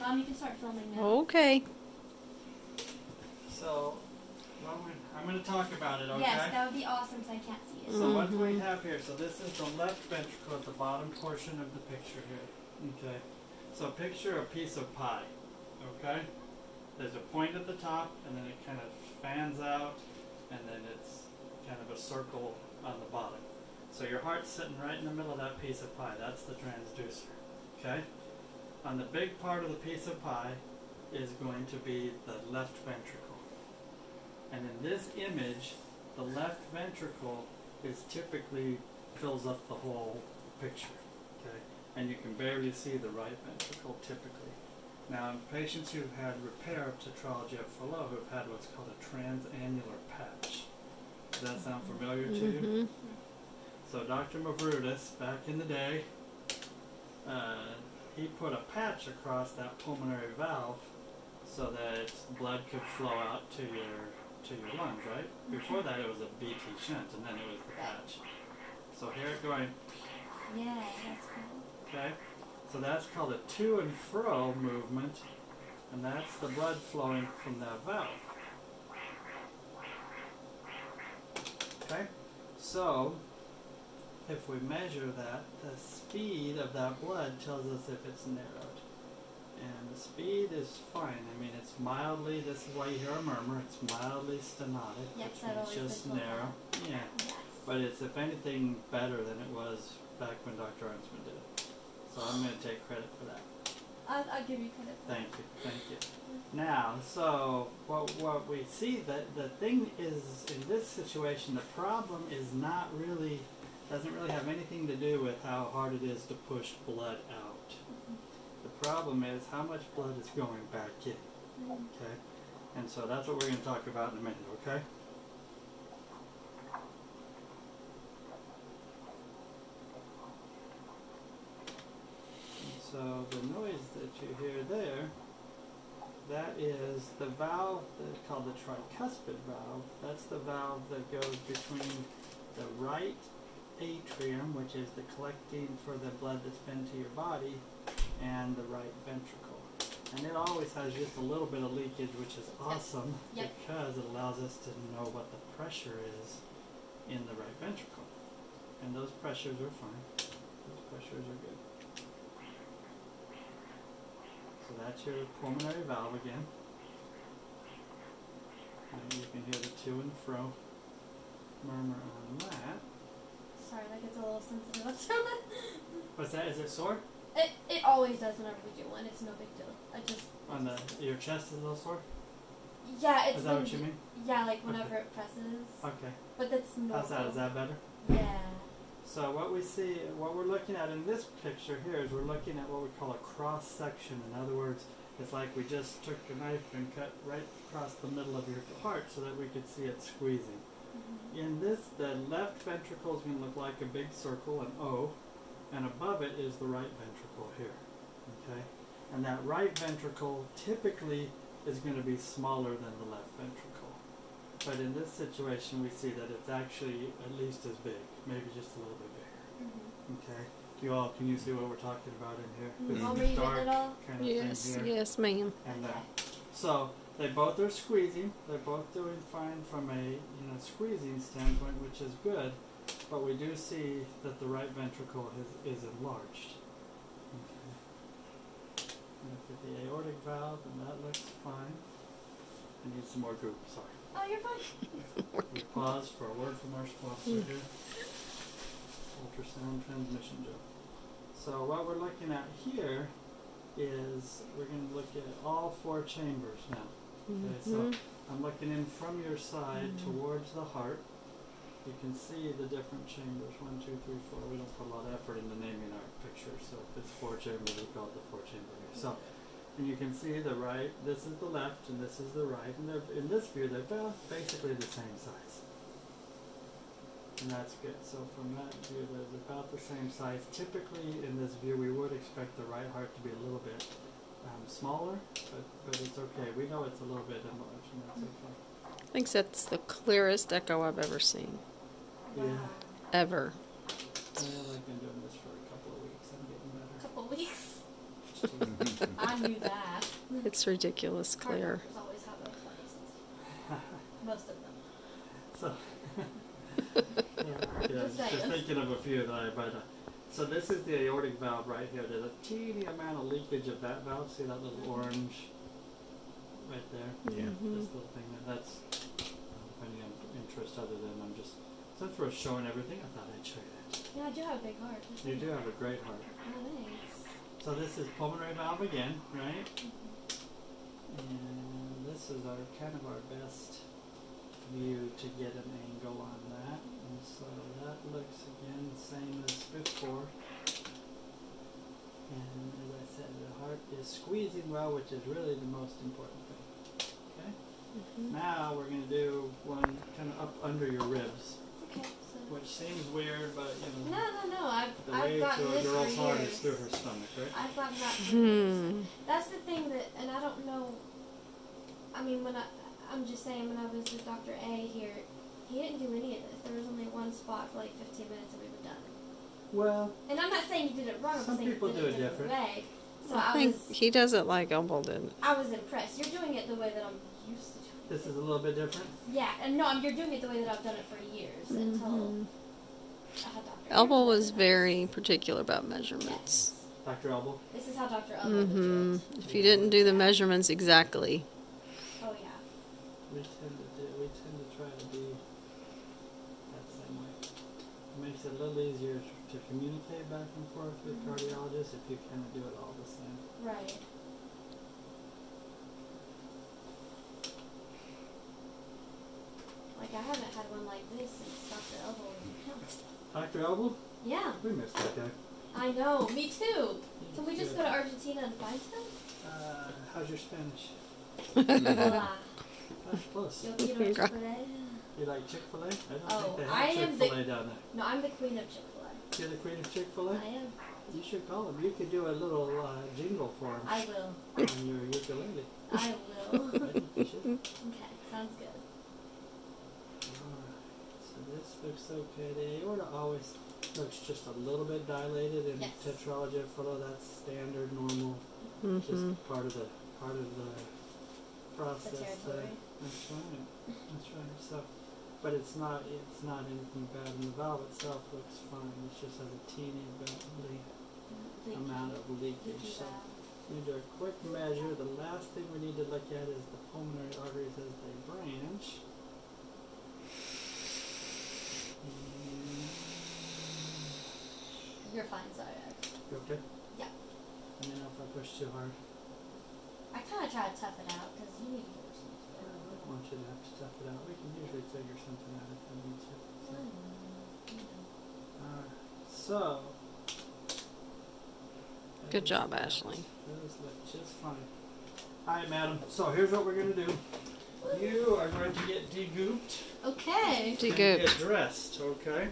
Mom, you can start filming now. Okay. So, I'm going to talk about it, okay? Yes, that would be awesome so I can't see it. So what we have here, so this is the left ventricle at the bottom portion of the picture here, okay? So picture a piece of pie, okay? There's a point at the top, and then it kind of fans out, and then it's kind of a circle on the bottom. So your heart's sitting right in the middle of that piece of pie. That's the transducer, okay? On the big part of the piece of pie is going to be the left ventricle. And in this image, the left ventricle is typically fills up the whole picture, okay? And you can barely see the right ventricle typically. Now, in patients who've had repair of tetralogy at Fallot who've had what's called a transannular patch. Does that sound familiar to you? So Dr. Mavroudis, back in the day, he put a patch across that pulmonary valve so that blood could flow out to your lungs, right? Before that it was a BT shunt, and then it was the patch. So here it going. Yeah, that's cool. Okay? So that's called a to and fro movement, and that's the blood flowing from that valve. Okay? So, if we measure that, the speed of that blood tells us if it's narrowed. And the speed is fine. I mean, it's mildly, this is why you hear a murmur, it's mildly stenotic, Yes, which means just narrow. Yeah. Yes. But it's, if anything, better than it was back when Dr. Arnsman did it. So I'm going to take credit for that. I'll give you credit for Thank you, thank you. Now, so what we see, that the thing is, in this situation, the problem is not really, doesn't really have anything to do with how hard it is to push blood out. The problem is how much blood is going back in, okay? And so that's what we're going to talk about in a minute, okay? So the noise that you hear there, that is the valve that's called the tricuspid valve. That's the valve that goes between the right atrium, which is the collecting for the blood that's been to your body, and the right ventricle. And it always has just a little bit of leakage, which is awesome because it allows us to know what the pressure is in the right ventricle. And those pressures are fine. Those pressures are good. So that's your pulmonary valve again. And you can hear the to and fro murmur on that. Sorry, that gets a little sensitive up to it. What's that? Is it sore? It always does whenever we do one. It's no big deal. On your chest is a little sore? Yeah, it's. Is that what you mean? Yeah, like whenever it presses. Okay. But that's normal. How's that? Is that better? Yeah. So what we see, what we're looking at in this picture here is we're looking at what we call a cross section. In other words, it's like we just took a knife and cut right across the middle of your heart so that we could see it squeezing. In this, the left ventricle is going to look like a big circle, an O, and above it is the right ventricle here. Okay? And that right ventricle typically is going to be smaller than the left ventricle. But in this situation, we see that it's actually at least as big, maybe just a little bit bigger. Okay? Can you see what we're talking about in here? I'll read it all. Kind of Yes, thing here. yes, ma'am. And so they both are squeezing. They're both doing fine from a squeezing standpoint, which is good. But we do see that the right ventricle is enlarged. Okay. Look at the aortic valve, and that looks fine. I need some more goop. Sorry. Oh, you're fine. We pause for a word from our sponsor here. Ultrasound transmission gel. So what we're looking at here is we're going to look at all four chambers now. Okay, so I'm looking in from your side towards the heart. You can see the different chambers. 1, 2, 3, 4. We don't put a lot of effort into naming our picture, so if it's 4 chambers, we call it the 4 chamber here. So, and you can see the right, this is the left, and this is the right, and in this view, they're both basically the same size. And that's good. So from that view, they're about the same size. Typically, in this view, we would expect the right heart to be a little bit smaller, but it's okay. We know it's a little bit enlarged, and that's okay. I think that's the clearest echo I've ever seen. Yeah. Ever. Well, I've been doing this for a couple of weeks. I'm getting better. Couple weeks. I knew that. It's ridiculous Heart clear. doctors always have a funny sense. Most of them. So, yeah, Just just saying. thinking of a few that I but so this is the aortic valve right here. There's a teeny amount of leakage of that valve. See that little orange right there? Yeah. This little thing there. That's any interest other than I'm just since we're showing everything, I thought I'd show you that. Yeah, I do have a big heart. You do have a great heart. Oh, thanks. So this is pulmonary valve again, right? And this is our kind of our best view to get an angle on that. And so that looks again the same as before. And as I said, the heart is squeezing well, which is really the most important thing. Okay? Now we're going to do one kind of up under your ribs, Okay, so. which seems weird, but you know. No. The I've way gotten to a this girl's for heart years. is through her stomach, right? I've gotten that for years. That's the thing that, and I don't know. I mean, I'm just saying, when I was with Dr. A here, he didn't do any of this. There was only one spot for like 15 minutes and we were done. Well, And I'm not saying he did it wrong. I'm some saying people he do did it a different different. way. So I I think was, he does it like Opal did. I was impressed. You're doing it the way that I'm used to doing it. this is a little bit different. Yeah, and no, you're doing it the way that I've done it for years until I had Dr. Elbow Harris was do it. very particular about measurements. Dr. Elbow? This is how Dr. Elbow would do it. If you didn't do the measurements exactly, Oh yeah. We tend to try to be that same way. It makes it a little easier to communicate back and forth with cardiologists if you kind of do it all the same. Right. Like I haven't had one like this since Dr. Elbow was in Dr. Elbow? Yeah, We missed that guy. I know. Me too. Can we just Good. go to Argentina and find him? How's your Spanish? Hola. Close. Yo quiero chocolate. You like Chick-fil-A? I don't Oh, think they I have am Chick-fil-A down there. No, I'm the queen of Chick-fil-A. You're the queen of Chick-fil-A? I am. You should call him. You could do a little jingle for him I will. on your ukulele. I will. I think you should. Okay, sounds good. Alright, so this looks okay. The aorta always looks just a little bit dilated in Yes. tetralogy of Fallot. That's standard, normal, just part of the process The there. territory. That's right. That's right. So, but it's not anything bad, and the valve itself looks fine. It just has a teeny bit Leaky. amount of leakage. Leaky So valve. we do a quick measure. The last thing we need to look at is the pulmonary arteries as they branch. You're fine, sorry. You okay? Yeah. Let me know if I push too hard. I kind of try to tough it out because you need to do something. I don't want you to have to tough it out. We can usually figure something out if we need to. Alright, so. good job, Ashley. Those look just fine. Alright, madam. So here's what we're going to do. You are going to get degooped Okay. Too and good. get dressed, okay?